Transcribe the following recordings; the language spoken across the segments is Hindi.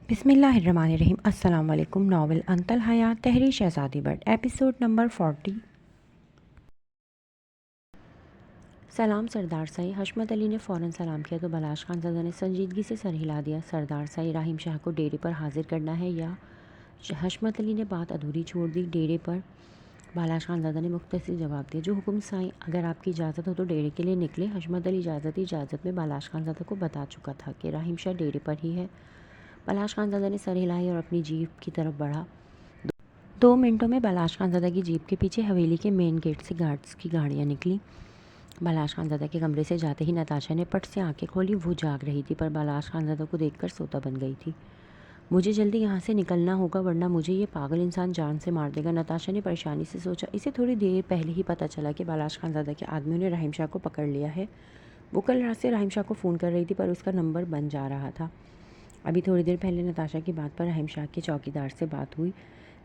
बिस्मिल्लाहिर्रहमानिर्रहीम। अस्सलाम वालेकुम। नावल अंतल हयात तहरीर शहज़ादी बट एपिसोड नंबर 40। सलाम सरदार साई। हशमत अली ने फ़ौरन सलाम किया तो बलाश खानज़ादा ने संजीदगी से सर हिला दिया। सरदार साई, राहिम शाह को डेरे पर हाजिर करना है या? हशमत अली ने बात अधूरी छोड़ दी। डेरे पर? बालाश खानज़ादा ने मुख्तसर जवाब दिया। जो हुक्म साईं, अगर आपकी इजाज़त हो तो डेरे के लिए निकले। हशमत अली इजाज़त में बालाश खानज़ादा को बता चुका था कि राहिम शाह डेरे पर ही है। बालाश खानज़ादा ने सर हिलाई और अपनी जीप की तरफ बढ़ा। 2 मिनटों में बालाश खानज़ादा की जीप के पीछे हवेली के मेन गेट से गार्ड्स की गाड़ियाँ निकली। बालाश खानज़ादा के कमरे से जाते ही नताशा ने पट से आंखें खोली। वो जाग रही थी पर बालाश खानज़ादा को देखकर सोता बन गई थी। मुझे जल्दी यहाँ से निकलना होगा वरना मुझे ये पागल इंसान जान से मार देगा, नताशा ने परेशानी से सोचा। इसे थोड़ी देर पहले ही पता चला कि बालाश खानज़ादा के आदमियों ने राहिम शाह को पकड़ लिया है। वो कल रात से राहिम शाह को फ़ोन कर रही थी पर उसका नंबर बन जा रहा था। अभी थोड़ी देर पहले नताशा की बात पर राहिम शाह के चौकीदार से बात हुई,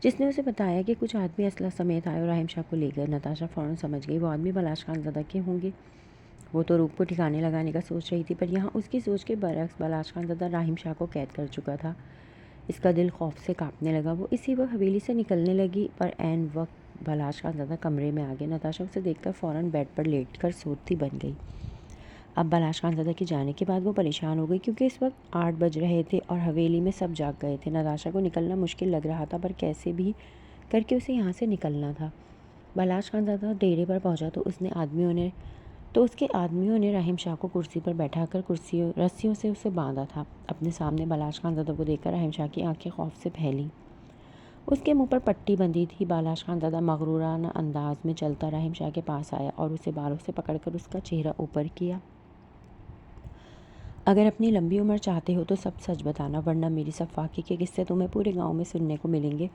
जिसने उसे बताया कि कुछ आदमी असला समेत आए और राहिम शाह को ले गए। नताशा फ़ौरन समझ गई वो आदमी बालाश खानज़ादा के होंगे। वो तो रूप को ठिकाने लगाने का सोच रही थी पर यहाँ उसकी सोच के बरअक्स बालाश खानज़ादा राहिम शाह को कैद कर चुका था। इसका दिल खौफ से कांपने लगा। वो इसी वक्त हवेली से निकलने लगी पर ऐन वक्त बालाश खानज़ादा कमरे में आ गए। नताशा उसे देखकर फ़ौरन बेड पर लेट कर सोती बन गई। अब बालाश खानज़ादा के जाने के बाद वो परेशान हो गई क्योंकि इस वक्त 8 बज रहे थे और हवेली में सब जाग गए थे। नताशा को निकलना मुश्किल लग रहा था पर कैसे भी करके उसे यहाँ से निकलना था। बालाश खानज़ादा डेरे पर पहुँचा तो उसके आदमियों ने राहिम शाह को कुर्सी पर बैठाकर रस्सियों से उसे बांधा था। अपने सामने बालाश खानज़ादा को देखकर राहिम शाह की आंखें खौफ से फैलीं। उसके मुंह पर पट्टी बंधी थी। बालाश खानज़ादा मगरूराना अंदाज में चलता राहिम शाह के पास आया और उसे बालों से पकड़कर उसका चेहरा ऊपर किया। अगर अपनी लंबी उम्र चाहते हो तो सब सच बताना वरना मेरी सफ़ाकी के किस्से तुम्हें पूरे गांव में सुनने को मिलेंगे।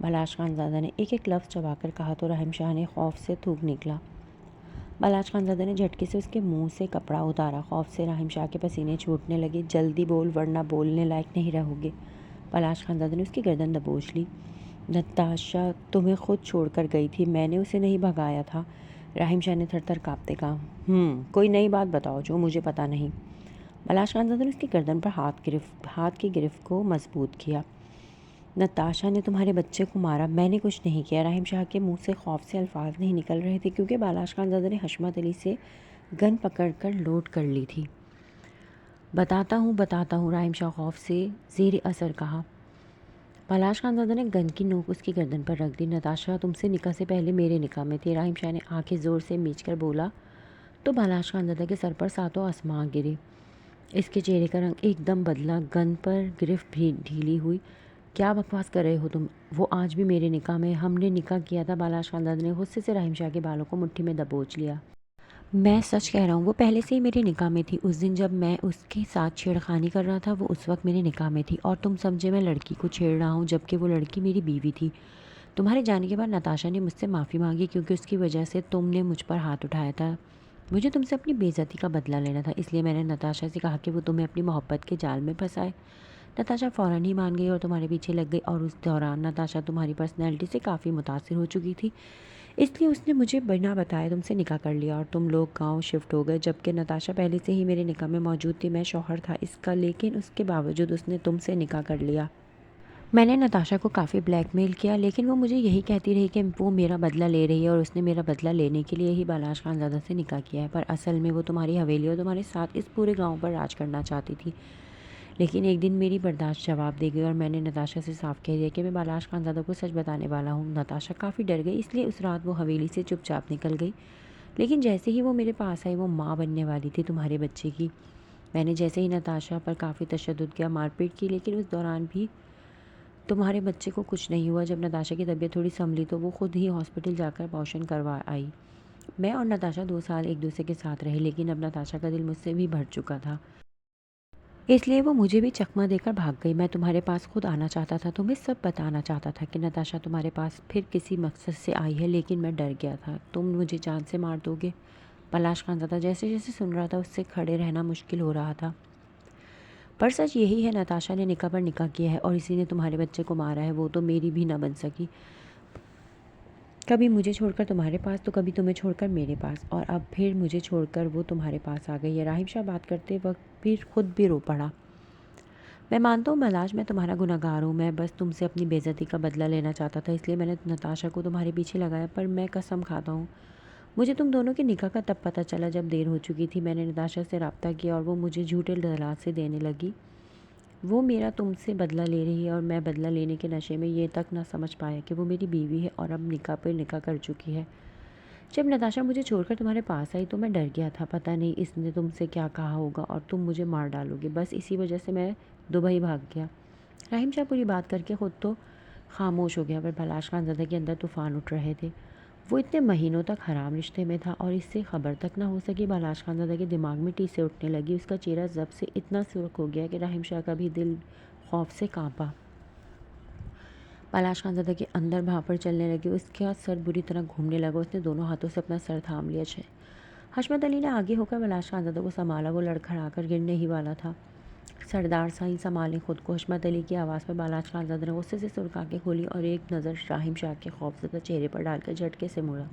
बालाश खानज़ादा ने एक एक लफ्ज़ चबाकर कहा तो राहिम शाह ने खौफ से थूक निकला। बालाश खानज़ादा ने झटके से उसके मुंह से कपड़ा उतारा। खौफ से राहिम शाह के पसीने छूटने लगे। जल्दी बोल वरना बोलने लायक नहीं रहोगे। बालाश खानज़ादा ने उसकी गर्दन दबोच ली। नताशा तुम्हें खुद छोड़कर गई थी, मैंने उसे नहीं भगाया था। राहिम शाह ने थर-थर काँपते कहा। कोई नई बात बताओ जो मुझे पता नहीं। बालाश खानज़ादा ने उसकी गर्दन पर हाथ की गिरफ्त को मजबूत किया। नताशा ने तुम्हारे बच्चे को मारा, मैंने कुछ नहीं किया। राहिम शाह के मुंह से खौफ से अल्फाज नहीं निकल रहे थे क्योंकि बालाश खानज़ादा ने हशमत अली से गन पकड़कर लोड कर ली थी। बताता हूँ, राहिम शाह खौफ से ज़ेर असर कहा। बालाश खानज़ादा ने गन की नोक उसकी गर्दन पर रख दी। नताशा तुमसे निकाह से पहले मेरे निकाह में थी। राहिम शाह ने आंखें ज़ोर से मीचकर बोला तो बालाश खानज़ादा के सर पर सातों आसमां गिरे। इसके चेहरे का रंग एकदम बदला। गन पर गिरफ्त भी ढीली हुई। क्या बकवास कर रहे हो तुम? वो आज भी मेरे निकाह में, हमने निकाह किया था। बालाश खानज़ादा ने गुस्से से राहिम शाह के बालों को मुट्ठी में दबोच लिया। मैं सच कह रहा हूँ, वो पहले से ही मेरे निकाह में थी। उस दिन जब मैं उसके साथ छेड़खानी कर रहा था वो उस वक्त मेरे निकाह में थी और तुम समझे मैं लड़की को छेड़ रहा हूँ जबकि वो लड़की मेरी बीवी थी। तुम्हारे जाने के बाद नताशा ने मुझसे माफ़ी मांगी क्योंकि उसकी वजह से तुमने मुझ पर हाथ उठाया था। मुझे तुमसे अपनी बेइज्जती का बदला लेना था, इसलिए मैंने नताशा से कहा कि वो तुम्हें अपनी मोहब्बत के जाल में फंसाए। नताशा फ़ौरन ही मान गई और तुम्हारे पीछे लग गई और उस दौरान नताशा तुम्हारी पर्सनैलिटी से काफ़ी मुतासिर हो चुकी थी, इसलिए उसने मुझे बिना बताए तुमसे निकाह कर लिया और तुम लोग गांव शिफ्ट हो गए। जबकि नताशा पहले से ही मेरे निकाह में मौजूद थी, मैं शौहर था इसका, लेकिन उसके बावजूद उसने तुमसे निकाह कर लिया। मैंने नताशा को काफ़ी ब्लैकमेल किया लेकिन वो मुझे यही कहती रही कि वो मेरा बदला ले रही है और उसने मेरा बदला लेने के लिए ही बालाश खानज़ादा से निकाह किया है। पर असल में वो तुम्हारी हवेली और तुम्हारे साथ इस पूरे गांव पर राज करना चाहती थी। लेकिन एक दिन मेरी बर्दाश्त जवाब दे गई और मैंने नताशा से साफ कह दिया कि मैं बालाश खानज़ादा को सच बताने वाला हूँ। नताशा काफ़ी डर गई, इसलिए उस रात वो हवेली से चुपचाप निकल गई। लेकिन जैसे ही वो मेरे पास आई वो माँ बनने वाली थी तुम्हारे बच्चे की। मैंने जैसे ही नताशा पर काफ़ी तशद्दुद किया, मारपीट की, लेकिन उस दौरान भी तुम्हारे बच्चे को कुछ नहीं हुआ। जब नताशा की तबीयत थोड़ी संभली तो वो खुद ही हॉस्पिटल जाकर अबॉर्शन करवा आई। मैं और नताशा 2 साल एक दूसरे के साथ रहे लेकिन अब नताशा का दिल मुझसे भी भर चुका था, इसलिए वो मुझे भी चकमा देकर भाग गई। मैं तुम्हारे पास खुद आना चाहता था, तुम्हें सब बताना चाहता था कि नताशा तुम्हारे पास फिर किसी मकसद से आई है, लेकिन मैं डर गया था तुम मुझे जान से मार दोगे। बालाश खानज़ादा जैसे जैसे सुन रहा था उससे खड़े रहना मुश्किल हो रहा था। पर सच यही है, नताशा ने निकाह पर निकाह किया है और इसी ने तुम्हारे बच्चे को मारा है। वो तो मेरी भी ना बन सकी, कभी मुझे छोड़कर तुम्हारे पास तो कभी तुम्हें छोड़कर मेरे पास, और अब फिर मुझे छोड़कर वो तुम्हारे पास आ गई है। राहिम शाह बात करते वक्त फिर खुद भी रो पड़ा। मैं मानता हूँ बलाश, मैं तुम्हारा गुनहगार हूँ। मैं बस तुमसे अपनी बेइज्जती का बदला लेना चाहता था, इसलिए मैंने नताशा को तुम्हारे पीछे लगाया। पर मैं कसम खाता हूँ, मुझे तुम दोनों के निकाह का तब पता चला जब देर हो चुकी थी। मैंने नताशा से रब्ता किया और वो मुझे झूठे दिलासे देने लगी। वो मेरा तुमसे बदला ले रही है और मैं बदला लेने के नशे में ये तक ना समझ पाया कि वो मेरी बीवी है और अब निकाह पे निकाह कर चुकी है। जब नताशा मुझे छोड़कर तुम्हारे पास आई तो मैं डर गया था। पता नहीं इसने तुमसे क्या कहा होगा और तुम मुझे मार डालोगे। बस इसी वजह से मैं दुबई भाग गया। राहिम शाह पूरी बात करके ख़ुद तो खामोश हो गया, पर बलाश खानज़ादा के अंदर तूफ़ान उठ रहे थे। वो इतने महीनों तक हराम रिश्ते में था और इससे खबर तक ना हो सकी। बलाश खानज़ादा के दिमाग में टीसे उठने लगी। उसका चेहरा जब से इतना सुर्ख हो गया कि राहिम शाह का भी दिल खौफ से कांपा। बलाश खानज़ादा के अंदर भांपड़ चलने लगी। उसका सर बुरी तरह घूमने लगा। उसने दोनों हाथों से अपना सर थाम लिया। हशमत अली ने आगे होकर बलाश खानज़ादा को संभाला। वो लड़खड़ा कर गिरने ही वाला था। सरदार साईं संभालें खुद को। हशमत अली की आवाज़ पर बलाश खानज़ादा ने गुस्से से सुर्ख आंखें खोली और एक नज़र राहिम शाह के खौफज़दा चेहरे पर डालकर झटके से मुड़ा।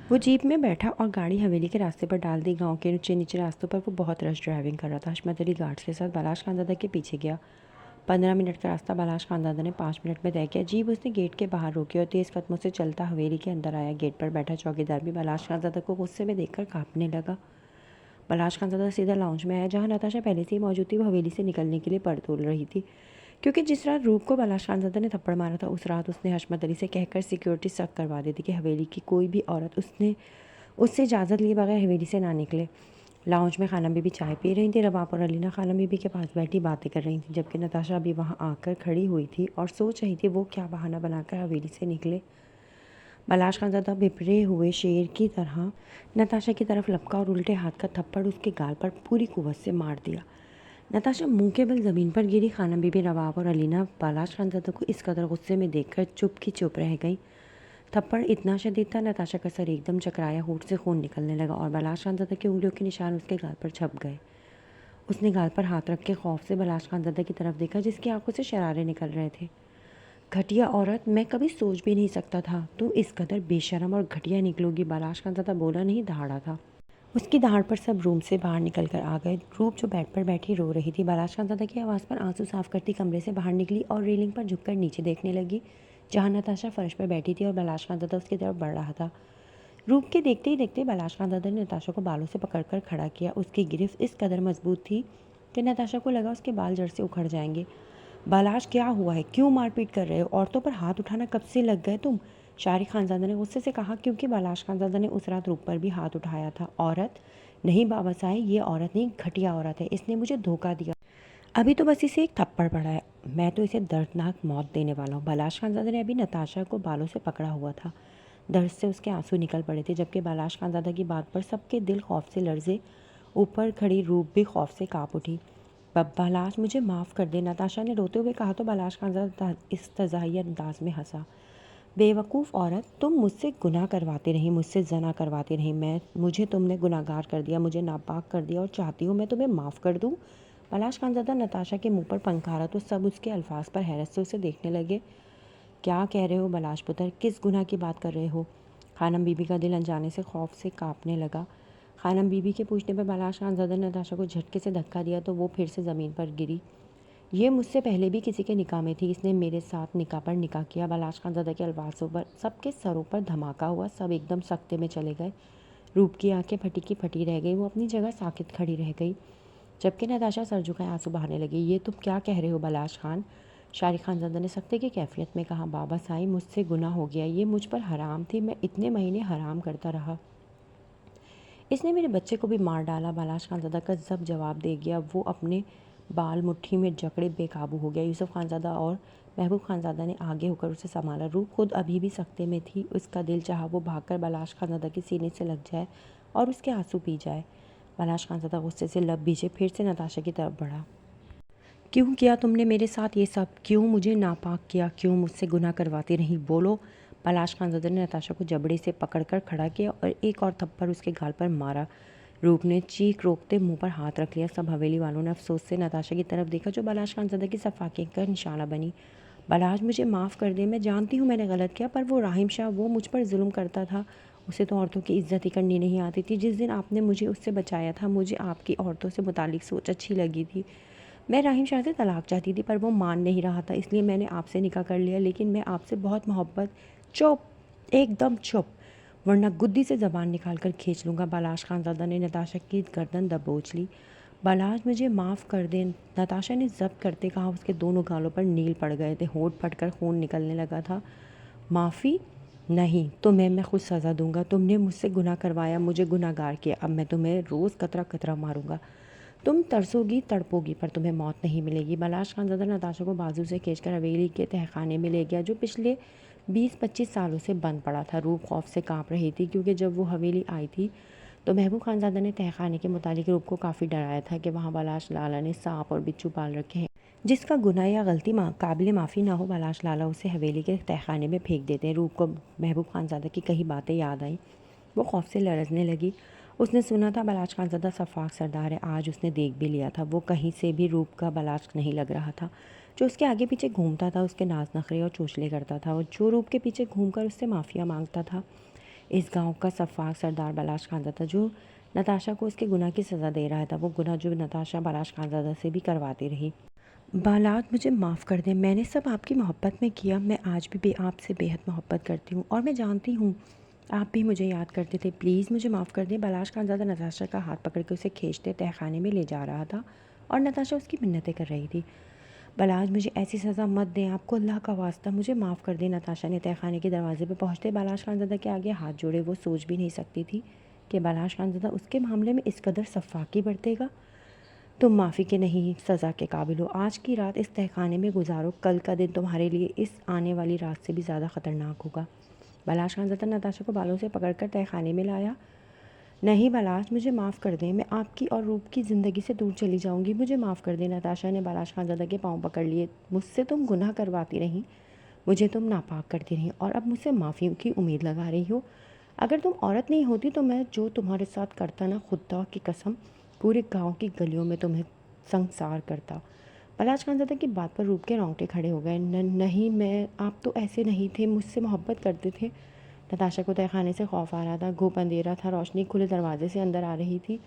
वो जीप में बैठा और गाड़ी हवेली के रास्ते पर डाल दी। गांव के ऊंचे नीचे रास्तों पर वो बहुत रश ड्राइविंग कर रहा था। हशमत अली गार्ड्स के साथ बलाश खानज़ादा के पीछे गया। 15 मिनट का रास्ता बलाश खानज़ादा ने 5 मिनट में तय किया। जीप उसने गेट के बाहर रोकी और तेज़ कदमों से चलता हवेली के अंदर आया। गेट पर बैठा चौकीदार भी बलाश खानज़ादा को गुस्से में देखकर कांपने लगा। बलाश खानज़ादा सीधा लाउंज में आया, जहाँ नताशा पहले से ही मौजूद थी। वो हवेली से निकलने के लिए पर तोल रही थी, क्योंकि जिस रात रूप को बलाश खानज़ादा ने थप्पड़ मारा था, उस रात उसने हशमत अली से कहकर सिक्योरिटी सख्त करवा दी थी कि हवेली की कोई भी औरत उससे इजाज़त लिए बगैर हवेली से ना निकले। लाउंज में खानम बीबी चाय पी रही थी। रबाब और अलीना खानम बीबी के पास बैठी बातें कर रही थी, जबकि नताशा भी वहाँ आकर खड़ी हुई थी और सोच रही थी वो क्या बहाना बनाकर हवेली से निकले। बलाश खानज़ादा बिपरे हुए शेर की तरह नताशा की तरफ लपका और उल्टे हाथ का थप्पड़ उसके गाल पर पूरी कुव्वत से मार दिया। नताशा मुंह के बल ज़मीन पर गिरी। खानम बीबी, रबाब और अलीना बलाश खानज़ादा को इस कदर गुस्से में देखकर चुप की चुप रह गई। थप्पड़ इतना शदीद था, नताशा का सर एकदम चकराया, होठ से खून निकलने लगा और बलाश खानज़ादा की उंगलियों के निशान उसके गाल पर छप गए। उसने गाल पर हाथ रख के खौफ से बलाश खानज़ादा की तरफ देखा, जिसकी आंखों से शरारे निकल रहे थे। घटिया औरत, मैं कभी सोच भी नहीं सकता था तुम इस कदर बेशरम और घटिया निकलोगी। बलाश खानज़ादा बोला नहीं दहाड़ा था। उसकी दहाड़ पर सब रूम से बाहर निकल कर आ गए। रूप जो बेड पर बैठी रो रही थी, बलाश खानज़ादा की आवाज़ पर आंसू साफ करती कमरे से बाहर निकली और रेलिंग पर झुककर नीचे देखने लगी, जहाँ नताशा फर्श पर बैठी थी और बलाश खानज़ादा उसकी तरफ बढ़ रहा था। रूप के देखते ही देखते बलाश खानज़ादा ने नताशा को बालों से पकड़कर खड़ा किया। उसकी गिरफ्त इस कदर मजबूत थी कि नताशा को लगा उसके बाल जड़ से उखड़ जाएंगे। बलाश, क्या हुआ है? क्यों मारपीट कर रहे हो? औरतों पर हाथ उठाना कब से लग गए तुम? शारिक खानज़ादा ने गुस्से से कहा, क्योंकि बलाश खानज़ादा ने उस रात रूप पर भी हाथ उठाया था। औरत नहीं बाबा साहब, ये औरत नहीं, घटिया औरत है। इसने मुझे धोखा दिया। अभी तो बस इसे एक थप्पड़ पड़ा है, मैं तो इसे दर्दनाक मौत देने वाला हूँ। बलाश खानज़ादा ने अभी नताशा को बालों से पकड़ा हुआ था। दर्द से उसके आंसू निकल पड़े थे, जबकि बलाश खानज़ादा की बात पर सबके दिल खौफ से लर्जे। ऊपर खड़ी रूप भी खौफ से काँप उठी। बलाश, मुझे माफ़ कर दे, नताशा ने रोते हुए कहा तो बलाश खानज़ादा इस्तज़ाहिया अंदाज में हंसा। बेवकूफ़ औरत, तुम मुझसे गुनाह करवाती रही, मुझसे जना करवाती रही। मुझे तुमने गुनाहगार कर दिया, मुझे नापाक कर दिया और चाहती हूँ मैं तुम्हें माफ़ कर दूँ। बलाश खानज़ादा नताशा के मुंह पर पंखारा तो सब उसके अल्फाज पर हैरत से उसे देखने लगे। क्या कह रहे हो बलाश पुत्र? किस गुनाह की बात कर रहे हो? खानम बीबी का दिल अनजाने से खौफ से कांपने लगा। खानम बीबी के पूछने पर बलाश खानज़ादा ने नताशा को झटके से धक्का दिया तो वो फिर से ज़मीन पर गिरी। ये मुझसे पहले भी किसी के निकाह में थी, इसने मेरे साथ निकाह पर निकाह किया। बलाश खानज़ादा के अल्फाजों पर सबके सरों पर धमाका हुआ। सब एकदम सख्ते में चले गए। रूप की आंखें फटी की फटी रह गई। वो अपनी जगह साकित खड़ी रह गई, जबकि नताशा सर झुकाए आंसू बहाने लगी। ये तुम क्या कह रहे हो बलाश खान? शारिक खानज़ादा ने सख्ते की कैफियत में कहा, बाबा साईं, मुझसे गुनाह हो गया। ये मुझ पर हराम थी, मैं इतने महीने हराम करता रहा। इसने मेरे बच्चे को भी मार डाला। बलाश खानज़ादा का जब जवाब दे गया, वो अपने बाल मुट्ठी में जकड़े बेकाबू हो गया। यूसुफ खानज़ादा और महबूब खानज़ादा ने आगे होकर उसे संभाला। रूप खुद अभी भी सख्ते में थी। उसका दिल चाहा वो भागकर बलाश खानज़ादा के सीने से लग जाए और उसके आंसू पी जाए। बलाश खानज़ादा गुस्से से लब भीजे फिर से नताशा की तरफ बढ़ा। क्यों किया तुमने मेरे साथ ये सब? क्यों मुझे नापाक किया? क्यों मुझसे गुनाह करवाती रही? बोलो। बलाश खानज़ादा ने नताशा को जबड़े से पकड़कर खड़ा किया और एक और थप्पड़ उसके गाल पर मारा। रूप ने चीख रोकते मुंह पर हाथ रख लिया। सब हवेली वालों ने अफसोस से नताशा की तरफ देखा, जो बलाश खानज़ादा की सफाके का निशाना बनी। बलाश, मुझे माफ़ कर दे, मैं जानती हूँ मैंने गलत किया, पर वो राहिम शाह, वो मुझ पर जुल्म करता था। उसे तो औरतों की इज्जत ही करनी नहीं आती थी। जिस दिन आपने मुझे उससे बचाया था, मुझे आपकी औरतों से मुतालिक सोच अच्छी लगी थी। मैं राहिम शाह से तलाक चाहती थी पर वो मान नहीं रहा था, इसलिए मैंने आपसे निकाह कर लिया, लेकिन मैं आपसे बहुत मोहब्बत। चुप, एकदम चुप, वरना गुद्दी से ज़बान निकाल कर खींच लूँगा। बालाश खानज़ादा ने नताशा की गर्दन दबोच ली। बालाश, मुझे माफ़ कर दें, नताशा ने ज़ब्त करते कहा। उसके दोनों गालों पर नील पड़ गए थे, होंठ फटकर खून निकलने लगा था। माफ़ी नहीं, तुम्हें मैं खुद सज़ा दूंगा। तुमने मुझसे गुनाह करवाया, मुझे गुनाहगार किया, अब मैं तुम्हें रोज़ कतरा कतरा मारूंगा। तुम तरसोगी, तड़पोगी, पर तुम्हें मौत नहीं मिलेगी। बालाश खानज़ादा नताशा को बाजू से खींचकर हवेली के तहखाने में ले गया, जो पिछले 20-25 सालों से बंद पड़ा था। रूप खौफ से काँप रही थी, क्योंकि जब वो हवेली आई थी तो महबूब खानज़ादा ने तहखाने के मुतालिक रूप को काफ़ी डराया था कि वहाँ बालाश लाला ने सांप और बिच्छू पाल रखे हैं। जिसका गुनाह या गलती काबिल माफ़ी ना हो, बालाश लाला उसे हवेली के तहखाने में फेंक देते हैं। रूप को महबूब खानज़ादा की कई बातें याद आईं। वो खौफ से लरजने लगी। उसने सुना था बालाश खानज़ादा सफ़ाक सरदार है, आज उसने देख भी लिया था। वो कहीं से भी रूप का बालाश नहीं लग रहा था। जो उसके आगे पीछे घूमता था, उसके नाज नखरे और चोचले करता था, और जो रूप के पीछे घूमकर उससे माफ़िया मांगता था, इस गांव का सफ़ाक सरदार बालाश खानज़ादा, जो नताशा को उसके गुनाह की सज़ा दे रहा था। वो गुनाह जो नताशा बालाश खानज़ादा से भी करवाती रही। बालाश, मुझे माफ़ कर दें, मैंने सब आपकी मोहब्बत में किया। मैं आज भी आपसे बेहद मोहब्बत करती हूँ, और मैं जानती हूँ आप भी मुझे याद करते थे। प्लीज़ मुझे माफ़ कर दें। बालाश खानज़ादा नताशा का हाथ पकड़ के उसे खींचते तहखाने में ले जा रहा था, और नताशा उसकी मिन्नतें कर रही थी। बालाश, मुझे ऐसी सज़ा मत दें, आपको अल्लाह का वास्ता मुझे माफ़ कर दें। नताशा ने तहखाने के दरवाजे पर पहुँचते बालाश खानज़ादा के आगे हाथ जोड़े। वो सोच भी नहीं सकती थी कि बालाश खानज़ादा उसके मामले में इस कदर सफ़ाकी बरतेगा। तुम माफ़ी के नहीं, सज़ा के काबिल हो। आज की रात इस तहखाने में गुजारो, कल का दिन तुम्हारे लिए इस आने वाली रात से भी ज़्यादा ख़तरनाक होगा। बालाश खानज़ादा नताशा को बालों से पकड़कर तहखाने में लाया। नहीं बालाश, मुझे माफ़ कर दें, मैं आपकी और रूप की ज़िंदगी से दूर चली जाऊंगी, मुझे माफ़ कर दें। नताशा ने बालाश खानज़ादा के पाँव पकड़ लिए। मुझसे तुम गुनाह करवाती रहीं, मुझे तुम नापाक करती रहीं, और अब मुझसे माफ़ी की उम्मीद लगा रही हो। अगर तुम औरत नहीं होती तो मैं जो तुम्हारे साथ करता ना, खुदा की कसम, पूरे गांव की गलियों में तुम्हें संसार करता। बालाश खानज़ादा की बात पर रूप के रोंगटे खड़े हो गए। नहीं, मैं, आप तो ऐसे नहीं थे, मुझसे मोहब्बत करते थे। नताशा को तहखाने से खौफ आ रहा था। घूप अंधेरा था, रोशनी खुले दरवाजे से अंदर आ रही थी।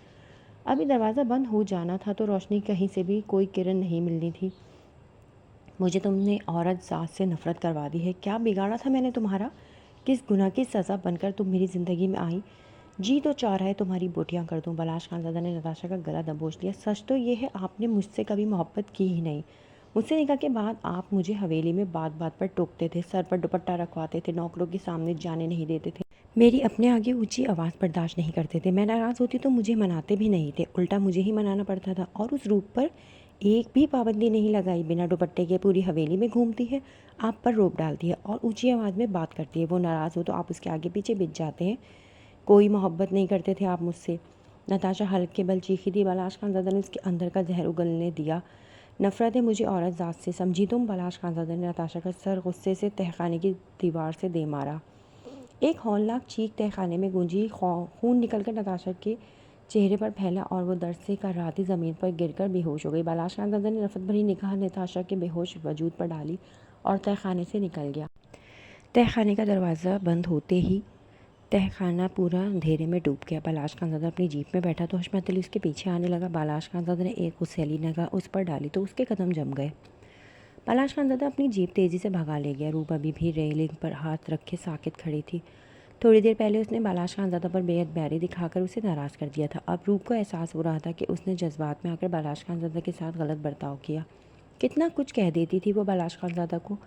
अभी दरवाज़ा बंद हो जाना था तो रोशनी कहीं से भी कोई किरण नहीं मिलनी थी। मुझे तुमने औरत ज़ात से नफ़रत करवा दी है। क्या बिगाड़ा था मैंने तुम्हारा? किस गुनाह की सज़ा बनकर तुम मेरी ज़िंदगी में आई? जी तो चाह रहा है तुम्हारी बोटियाँ कर दूँ। बालाश खानज़ादा ने नताशा का गला दबोच लिया। सच तो ये है, आपने मुझसे कभी मोहब्बत की ही नहीं। मुझसे निकाह के बाद आप मुझे हवेली में बात बात पर टोकते थे, सर पर दुपट्टा रखवाते थे, नौकरों के सामने जाने नहीं देते थे, मेरी अपने आगे ऊंची आवाज़ बर्दाश्त नहीं करते थे। मैं नाराज़ होती तो मुझे मनाते भी नहीं थे, उल्टा मुझे ही मनाना पड़ता था। और उस रूप पर एक भी पाबंदी नहीं लगाई। बिना दुपट्टे के पूरी हवेली में घूमती है, आप पर रोब डालती है और ऊंची आवाज़ में बात करती है। वो नाराज़ हो तो आप उसके आगे पीछे बिछ जाते हैं। कोई मोहब्बत नहीं करते थे आप मुझसे। नताशा हल्के बल चीखी थी। बालाश खानज़ादा ने उसके अंदर का जहर उगलने दिया। नफ़रत है मुझे औरत ज़ात से, समझी तुम? बालाश खानज़ादा ने नताशा का सर गुस्से से तहखाने की दीवार से दे मारा। एक हौलनाक चीख तहखाने में गूंजी। खून निकलकर नताशा के चेहरे पर फैला और वो दर्द से कर्राती ज़मीन पर गिरकर बेहोश हो गई। बालाश खानज़ादा ने नफ़रत भरी निगाह नताशा के बेहोश वजूद पर डाली और तहखाने से निकल गया। तहखाने का दरवाज़ा बंद होते ही तहखाना पूरा अंधेरे में डूब गया। बालाश खानज़ादा अपनी जीप में बैठा तो हशमत अली उसके पीछे आने लगा। बालाश खानज़ादा ने एक गुस्सैली निगाह उस पर डाली तो उसके कदम जम गए। बालाश खानज़ादा अपनी जीप तेज़ी से भगा ले गया। रूप अभी भी रेलिंग पर हाथ रखे साकित खड़ी थी। थोड़ी देर पहले उसने बालाश खानज़ादा पर बेहद बैरी दिखाकर उसे नाराज़ कर दिया था। अब रूप को एहसास हो रहा था कि उसने जज्बात में आकर बालाश खानज़ादा के साथ गलत बर्ताव किया। कितना कुछ कह देती थी वो बालाश खानज़ादा को,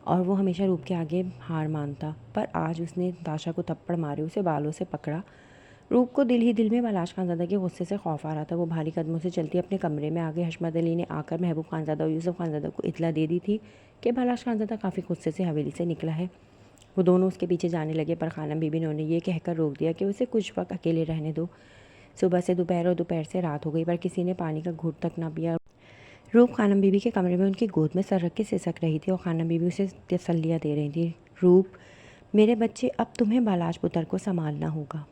और वो हमेशा रूप के आगे हार मानता। पर आज उसने नताशा को थप्पड़ मारे, उसे बालों से पकड़ा। रूप को दिल ही दिल में बालाश खानज़ादा के गुस्से से खौफ आ रहा था। वो भारी कदमों से चलती अपने कमरे में आ गई। हशमत अली ने आकर महबूब खानज़ादा और यूसुफ खानज़ादा को इतला दे दी थी कि बालाश खानज़ादा काफ़ी गुस्से से हवेली से निकला है। वो दोनों उसके पीछे जाने लगे, पर खानम बीबी ने उन्हें ये कहकर रोक दिया कि उसे कुछ वक्त अकेले रहने दो। सुबह से दोपहर और दोपहर से रात हो गई, पर किसी ने पानी का घूंट तक ना पिया। रूप खानम बीबी के कमरे में उनकी गोद में सर रख के सिसक रही थी और खानम बीबी उसे तसल्लियाँ दे रही थी। रूप, मेरे बच्चे, अब तुम्हें बालाश पुत्र को संभालना होगा।